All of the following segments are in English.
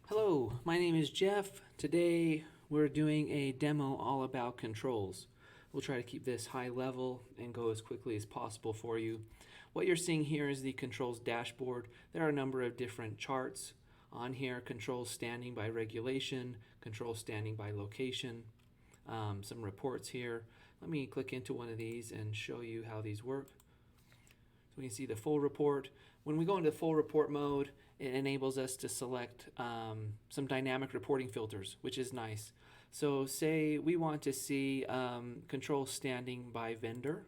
Hello, my name is Jeff. Today we're doing a demo all about controls. We'll try to keep this high level and go as quickly as possible for you. What you're seeing here is the controls dashboard. There are a number of different charts on here, controls standing by regulation, controls standing by location, some reports here. Let me click into one of these and show you how these work. So we can see the full report. When we go into full report mode, it enables us to select some dynamic reporting filters, which is nice. So say we want to see control standing by vendor.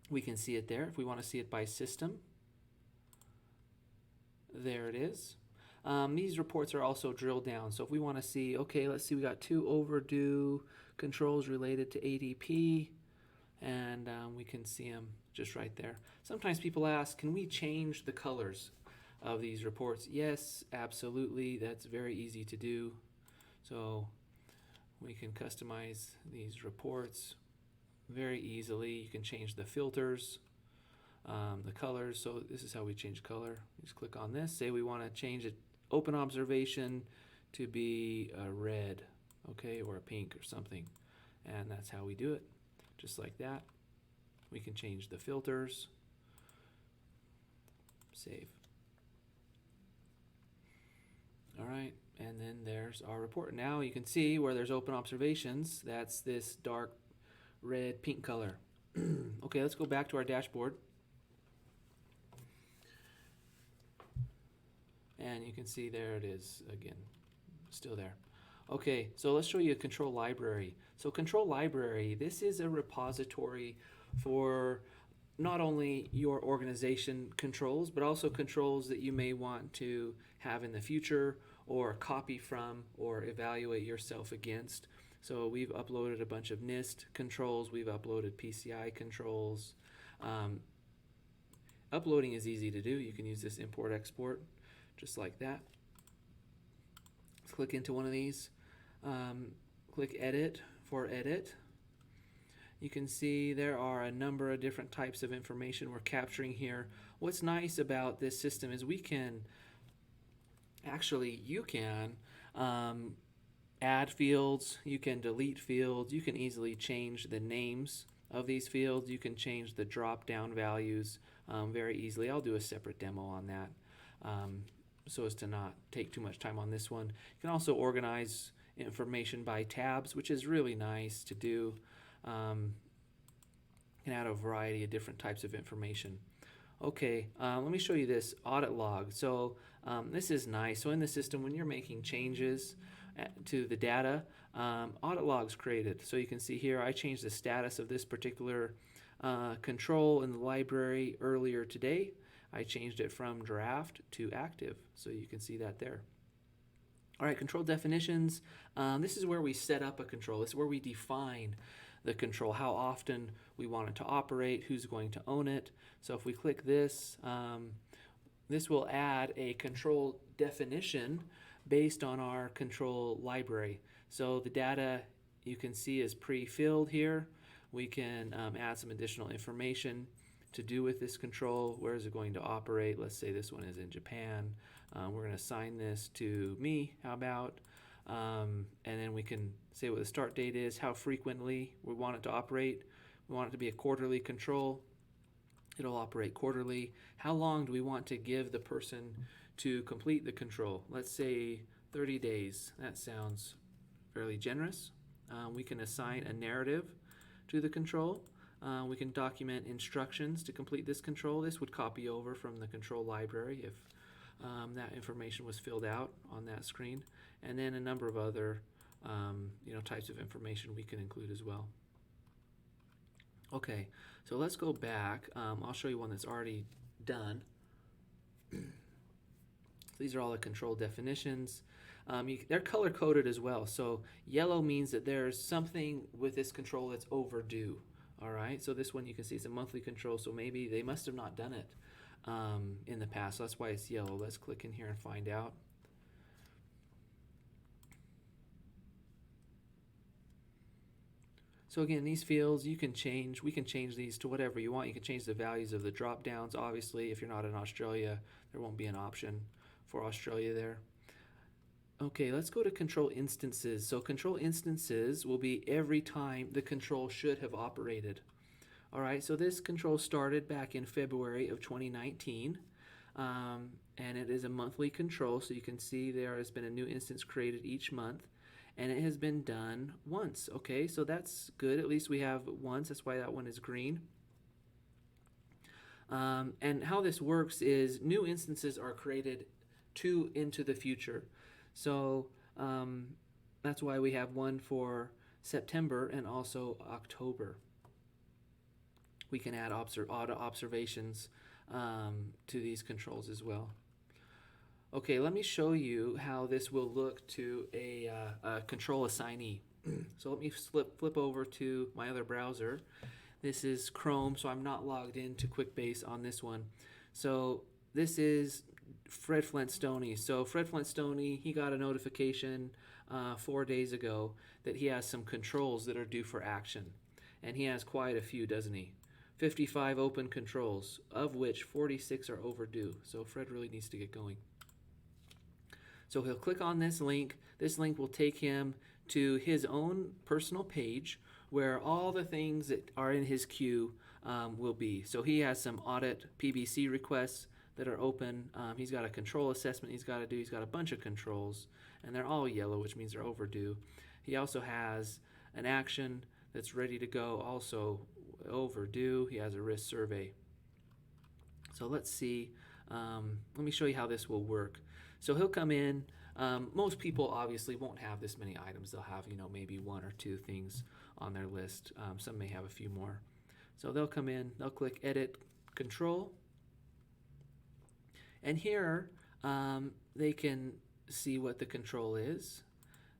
We can see it there. If we want to see it by system, there it is. These reports are also drilled down. So if we want to see, okay, let's see, we got 2 overdue controls related to ADP, and we can see them just right there. Sometimes people ask, can we change the colors of these reports? Yes, absolutely. That's very easy to do. So we can customize these reports very easily. You can change the filters, the colors. So this is how we change color. Just click on this. Say we want to change it, open observation to be a red, okay, or a pink or something. And that's how we do it, just like that. We can change the filters. Save. All right, and then there's our report. Now you can see where there's open observations, that's this dark red pink color. Okay, let's go back to our dashboard. And you can see there it is again, still there. Okay, so let's show you a control library. So control library, this is a repository for not only your organization controls, but also controls that you may want to have in the future or copy from or evaluate yourself against. So we've uploaded a bunch of NIST controls, we've uploaded PCI controls. Uploading is easy to do. You can use this import export just like that. Let's click into one of these. Click edit for edit. You can see there are a number of different types of information we're capturing here. What's nice about this system is we can, actually you can add fields, you can delete fields, you can easily change the names of these fields, you can change the drop down values very easily. I'll do a separate demo on that so as to not take too much time on this one. You can also organize information by tabs, which is really nice to do. You can add a variety of different types of information. Okay, let me show you this audit log. So this is nice. So in the system, when you're making changes to the data, audit logs created. So you can see here, I changed the status of this particular control in the library earlier today. I changed it from draft to active. So you can see that there. All right, control definitions. This is where we set up a control. This is where we define the control, how often we want it to operate, who's going to own it. So if we click this, this will add a control definition based on our control library. So the data you can see is pre-filled here. We can add some additional information to do with this control. Where is it going to operate? Let's say this one is in Japan. We're going to assign this to me, how about? And then we can say what the start date is, how frequently we want it to operate. We want it to be a quarterly control. It'll operate quarterly. How long do we want to give the person to complete the control? Let's say 30 days. That sounds fairly generous. We can assign a narrative to the control. We can document instructions to complete this control. This would copy over from the control library if that information was filled out on that screen, and then a number of other types of information we can include as well. Okay, so let's go back. I'll show you one that's already done. These are all the control definitions. They're color coded as well. So yellow means that there's something with this control that's overdue. All right, so this one you can see it's a monthly control, so maybe they must have not done it in the past. So that's why it's yellow. Let's click in here and find out. So again, these fields you can change. We can change these to whatever you want. You can change the values of the drop downs. Obviously, if you're not in Australia, there won't be an option for Australia there. Okay, let's go to control instances. So control instances will be every time the control should have operated. All right, so this control started back in February of 2019, and it is a monthly control. So you can see there has been a new instance created each month, and it has been done once. Okay, so that's good. At least we have once. That's why that one is green. And how this works is new instances are created into the future. So that's why we have one for September and also October. We can add auto observations to these controls as well. Okay, let me show you how this will look to a control assignee. So let me flip over to my other browser. This is Chrome, so I'm not logged into QuickBase on this one. So this is Fred Flintstone. So Fred Flintstone, he got a notification 4 days ago that he has some controls that are due for action. And he has quite a few, doesn't he? 55 open controls, of which 46 are overdue. So Fred really needs to get going. So he'll click on this link. This link will take him to his own personal page where all the things that are in his queue will be. So he has some audit PBC requests that are open. He's got a control assessment he's got to do. He's got a bunch of controls, and they're all yellow, which means they're overdue. He also has an action that's ready to go, also overdue. He has a risk survey. So let's see. Let me show you how this will work. So he'll come in. Most people obviously won't have this many items. They'll have, maybe one or two things on their list. Some may have a few more. So they'll come in, they'll click Edit Control. And here they can see what the control is.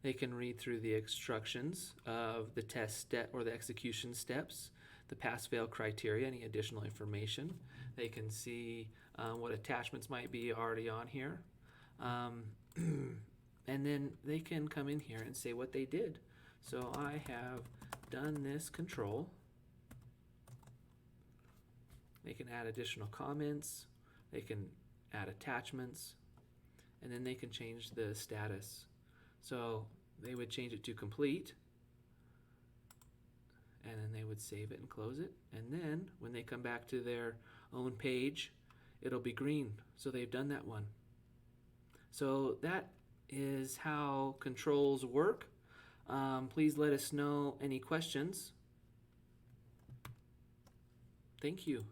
They can read through the instructions of the test step or the execution steps, the pass-fail criteria, any additional information. They can see what attachments might be already on here. And then they can come in here and say what they did. So I have done this control. They can add additional comments. They can add attachments. And then they can change the status. So they would change it to complete. And then they would save it and close it. And then when they come back to their own page, it'll be green. So they've done that one. So that is how controls work. Please let us know any questions. Thank you.